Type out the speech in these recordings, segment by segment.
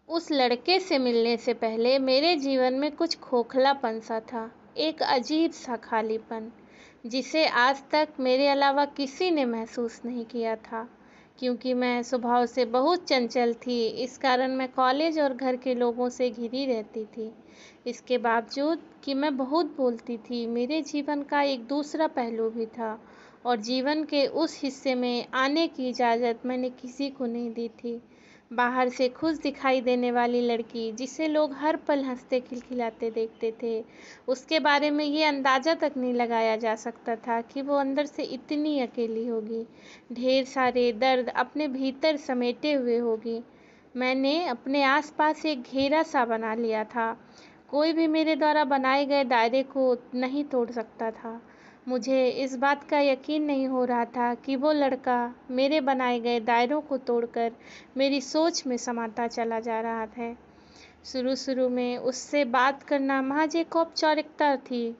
उस लड़के से मिलने से पहले मेरे जीवन में कुछ खोखलापन-सा था, एक अजीब-सा खालीपन, जिसे आज तक मेरे अलावा किसी ने महसूस नहीं किया था। क्योंकि मैं स्वभाव से बहुत चंचल थी, इस कारण मैं कॉलेज और घर के लोगों से घिरी रहती थी। इसके बावजूद कि मैं बहुत बोलती थी, मेरे जीवन का एक दूसरा पहलू भी था और जीवन के उस हिस्से में आने की इजाज़त मैंने किसी को नहीं दी थी। बाहर से खुश दिखाई देने वाली लड़की जिसे लोग हर पल हंसते खिलखिलाते देखते थे, उसके बारे में ये अंदाज़ा तक नहीं लगाया जा सकता था कि वो अंदर से इतनी अकेली होगी, ढेर सारे दर्द अपने भीतर समेटे हुए होगी। मैंने अपने आसपास एक घेरा सा बना लिया था, कोई भी मेरे द्वारा बनाए गए दायरे को नहीं तोड़ सकता था। मुझे इस बात का यकीन नहीं हो रहा था कि वो लड़का मेरे बनाए गए दायरों को तोड़कर मेरी सोच में समाता चला जा रहा है। शुरू-शुरू में उससे बात करना महज एक औपचारिकता थी।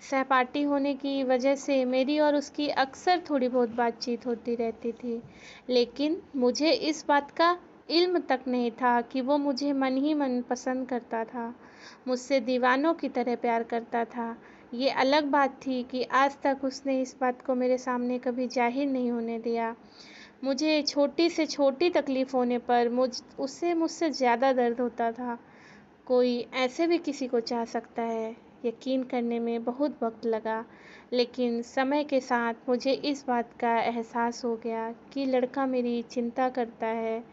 सहपाठी होने की वजह से मेरी और उसकी अक्सर थोड़ी बहुत बातचीत होती रहती थी। लेकिन मुझे इस बात का इल्म तक नहीं था कि वो मुझे मन ही मन पसंद करता था, मुझसे दीवानों की तरह प्यार करता था। ये अलग बात थी कि आज तक उसने इस बात को मेरे सामने कभी ज़ाहिर नहीं होने दिया। मुझे छोटी से छोटी तकलीफ़ होने पर उसे मुझसे ज़्यादा दर्द होता था। कोई ऐसे भी किसी को चाह सकता है, यकीन करने में बहुत वक़्त लगा, लेकिन समय के साथ मुझे इस बात का एहसास हो गया कि लड़का मेरी चिंता करता है,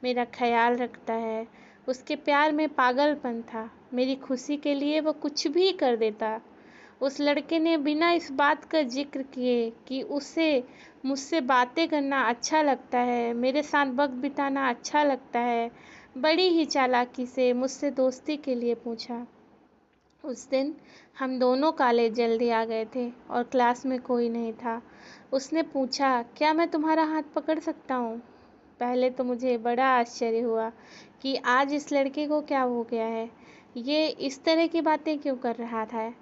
मेरा ख़याल रखता है। उसके प्यार में पागलपन था, मेरी खुशी के लिए वो कुछ भी कर देता। उस लड़के ने बिना इस बात का ज़िक्र किए कि उसे मुझसे बातें करना अच्छा लगता है, मेरे साथ वक़्त बिताना अच्छा लगता है, बड़ी ही चालाकी से मुझसे दोस्ती के लिए पूछा। उस दिन हम दोनों कॉलेज जल्दी आ गए थे और क्लास में कोई नहीं था। उसने पूछा, क्या मैं तुम्हारा हाथ पकड़ सकता हूँ? पहले तो मुझे बड़ा आश्चर्य हुआ कि आज इस लड़के को क्या हो गया है, ये इस तरह की बातें क्यों कर रहा था।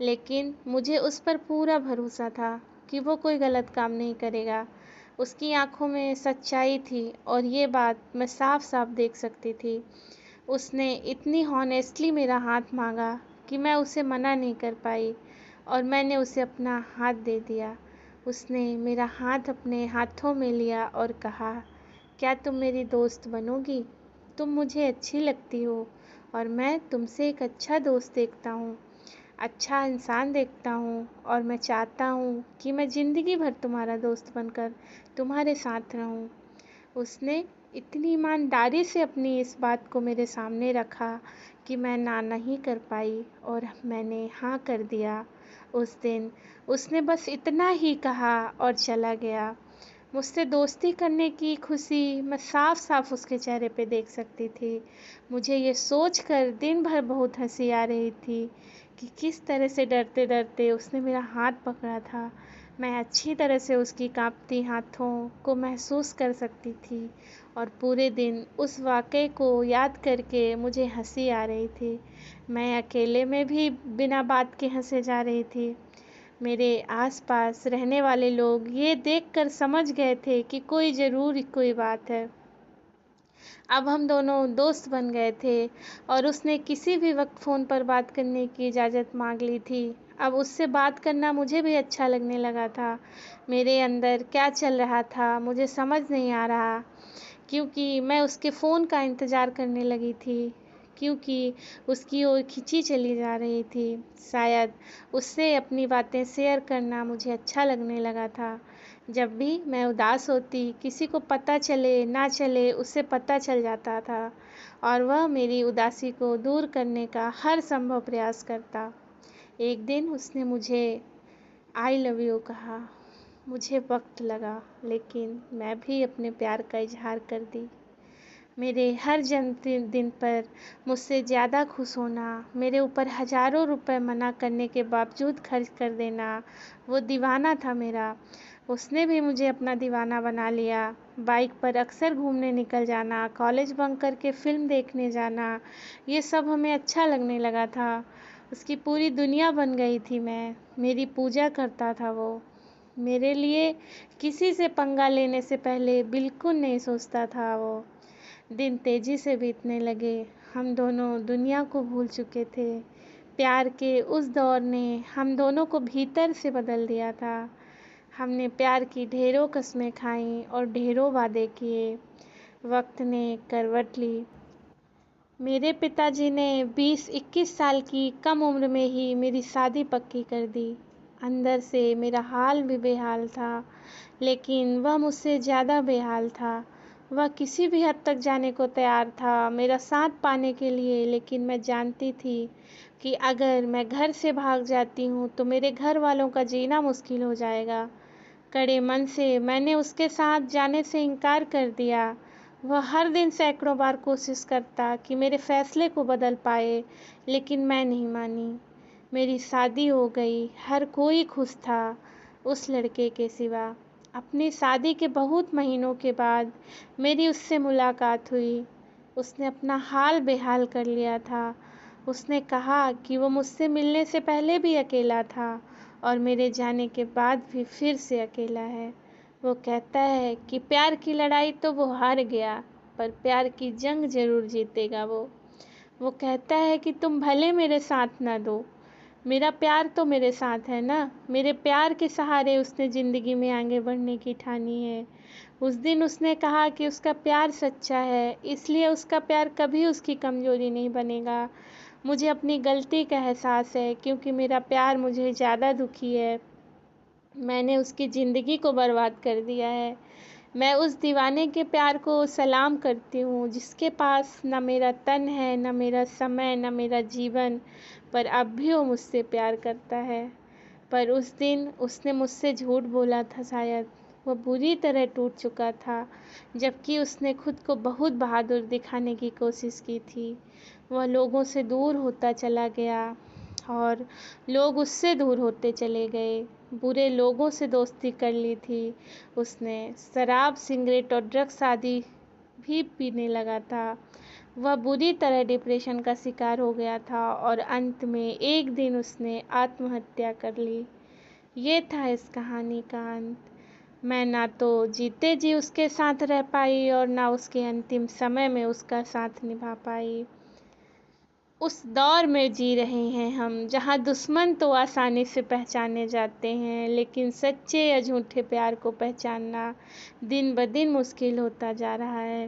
लेकिन मुझे उस पर पूरा भरोसा था कि वो कोई गलत काम नहीं करेगा। उसकी आँखों में सच्चाई थी और ये बात मैं साफ-साफ देख सकती थी। उसने इतनी हॉनेस्टली मेरा हाथ माँगा कि मैं उसे मना नहीं कर पाई और मैंने उसे अपना हाथ दे दिया। उसने मेरा हाथ अपने हाथों में लिया और कहा, क्या तुम मेरी दोस्त बनोगी? तुम मुझे अच्छी लगती हो और मैं तुमसे एक अच्छा दोस्त देखता हूँ, अच्छा इंसान देखता हूँ और मैं चाहता हूँ कि मैं ज़िंदगी भर तुम्हारा दोस्त बनकर तुम्हारे साथ रहूँ। उसने इतनी ईमानदारी से अपनी इस बात को मेरे सामने रखा कि मैं ना नहीं कर पाई और मैंने हाँ कर दिया। उस दिन उसने बस इतना ही कहा और चला गया। मुझसे दोस्ती करने की खुशी मैं साफ-साफ उसके चेहरे पे देख सकती थी। मुझे ये सोचकर दिन भर बहुत हँसी आ रही थी कि किस तरह से डरते-डरते उसने मेरा हाथ पकड़ा था। मैं अच्छी तरह से उसकी काँपती हाथों को महसूस कर सकती थी और पूरे दिन उस वाक़ये को याद करके मुझे हँसी आ रही थी। मैं अकेले में भी बिना बात के हँसे जा रही थी। मेरे आस-पास रहने वाले लोग ये देखकर समझ गए थे कि कोई बात है। अब हम दोनों दोस्त बन गए थे और उसने किसी भी वक़्त फ़ोन पर बात करने की इजाज़त माँग ली थी। अब उससे बात करना मुझे भी अच्छा लगने लगा था। मेरे अंदर क्या चल रहा था मुझे समझ नहीं आ रहा, क्योंकि मैं उसके फ़ोन का इंतज़ार करने लगी थी, क्योंकि उसकी ओर खिंची चली जा रही थी। शायद उससे अपनी बातें शेयर करना मुझे अच्छा लगने लगा था। जब भी मैं उदास होती, किसी को पता चले ना चले उसे पता चल जाता था और वह मेरी उदासी को दूर करने का हर संभव प्रयास करता। एक दिन उसने मुझे आई लव यू कहा। मुझे वक़्त लगा, लेकिन मैं भी अपने प्यार का इज़हार कर दी। मेरे हर जन्मदिन पर मुझसे ज़्यादा खुश होना, मेरे ऊपर हज़ारों रुपए मना करने के बावजूद खर्च कर देना, वो दीवाना था मेरा। उसने भी मुझे अपना दीवाना बना लिया। बाइक पर अक्सर घूमने निकल जाना, कॉलेज बंक करके फ़िल्म देखने जाना, ये सब हमें अच्छा लगने लगा था। उसकी पूरी दुनिया बन गई थी मैं, मेरी पूजा करता था वो। मेरे लिए किसी से पंगा लेने से पहले बिल्कुल नहीं सोचता था वो। दिन तेजी से बीतने लगे। हम दोनों दुनिया को भूल चुके थे। प्यार के उस दौर ने हम दोनों को भीतर से बदल दिया था। हमने प्यार की ढेरों कस्में खाईं और ढेरों वादे किए। वक्त ने करवट ली। मेरे पिताजी ने 20-21 साल की कम उम्र में ही मेरी शादी पक्की कर दी। अंदर से मेरा हाल भी बेहाल था, लेकिन वह मुझसे ज़्यादा बेहाल था। वह किसी भी हद तक जाने को तैयार था मेरा साथ पाने के लिए, लेकिन मैं जानती थी कि अगर मैं घर से भाग जाती हूँ तो मेरे घर वालों का जीना मुश्किल हो जाएगा। कड़े मन से मैंने उसके साथ जाने से इनकार कर दिया। वह हर दिन सैकड़ों बार कोशिश करता कि मेरे फैसले को बदल पाए, लेकिन मैं नहीं मानी। मेरी शादी हो गई, हर कोई खुश था उस लड़के के सिवा। अपनी शादी के बहुत महीनों के बाद मेरी उससे मुलाकात हुई। उसने अपना हाल बेहाल कर लिया था। उसने कहा कि वो मुझसे मिलने से पहले भी अकेला था और मेरे जाने के बाद भी फिर से अकेला है। वो कहता है कि प्यार की लड़ाई तो वो हार गया, पर प्यार की जंग ज़रूर जीतेगा वो कहता है कि तुम भले मेरे साथ ना दो, मेरा प्यार तो मेरे साथ है ना। मेरे प्यार के सहारे उसने ज़िंदगी में आगे बढ़ने की ठानी है। उस दिन उसने कहा कि उसका प्यार सच्चा है, इसलिए उसका प्यार कभी उसकी कमज़ोरी नहीं बनेगा। मुझे अपनी गलती का एहसास है, क्योंकि मेरा प्यार मुझे ज़्यादा दुखी है। मैंने उसकी ज़िंदगी को बर्बाद कर दिया है। मैं उस दीवाने के प्यार को सलाम करती हूँ जिसके पास न मेरा तन है, न मेरा समय, न मेरा जीवन, पर अब भी वो मुझसे प्यार करता है। पर उस दिन उसने मुझसे झूठ बोला था शायद। वो बुरी तरह टूट चुका था, जबकि उसने खुद को बहुत बहादुर दिखाने की कोशिश की थी। वह लोगों से दूर होता चला गया और लोग उससे दूर होते चले गए। बुरे लोगों से दोस्ती कर ली थी उसने। शराब, सिगरेट और ड्रग्स आदि भी पीने लगा था। वह बुरी तरह डिप्रेशन का शिकार हो गया था और अंत में एक दिन उसने आत्महत्या कर ली। ये था इस कहानी का अंत। मैं ना तो जीते जी उसके साथ रह पाई और ना उसके अंतिम समय में उसका साथ निभा पाई। उस दौर में जी रहे हैं हम जहाँ दुश्मन तो आसानी से पहचाने जाते हैं, लेकिन सच्चे या झूठे प्यार को पहचानना दिन ब दिन मुश्किल होता जा रहा है।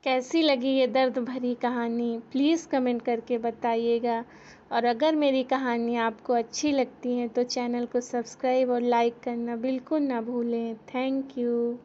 कैसी लगी ये दर्द भरी कहानी प्लीज़ कमेंट करके बताइएगा। और अगर मेरी कहानी आपको अच्छी लगती है तो चैनल को सब्सक्राइब और लाइक करना बिल्कुल ना भूलें। Thank you.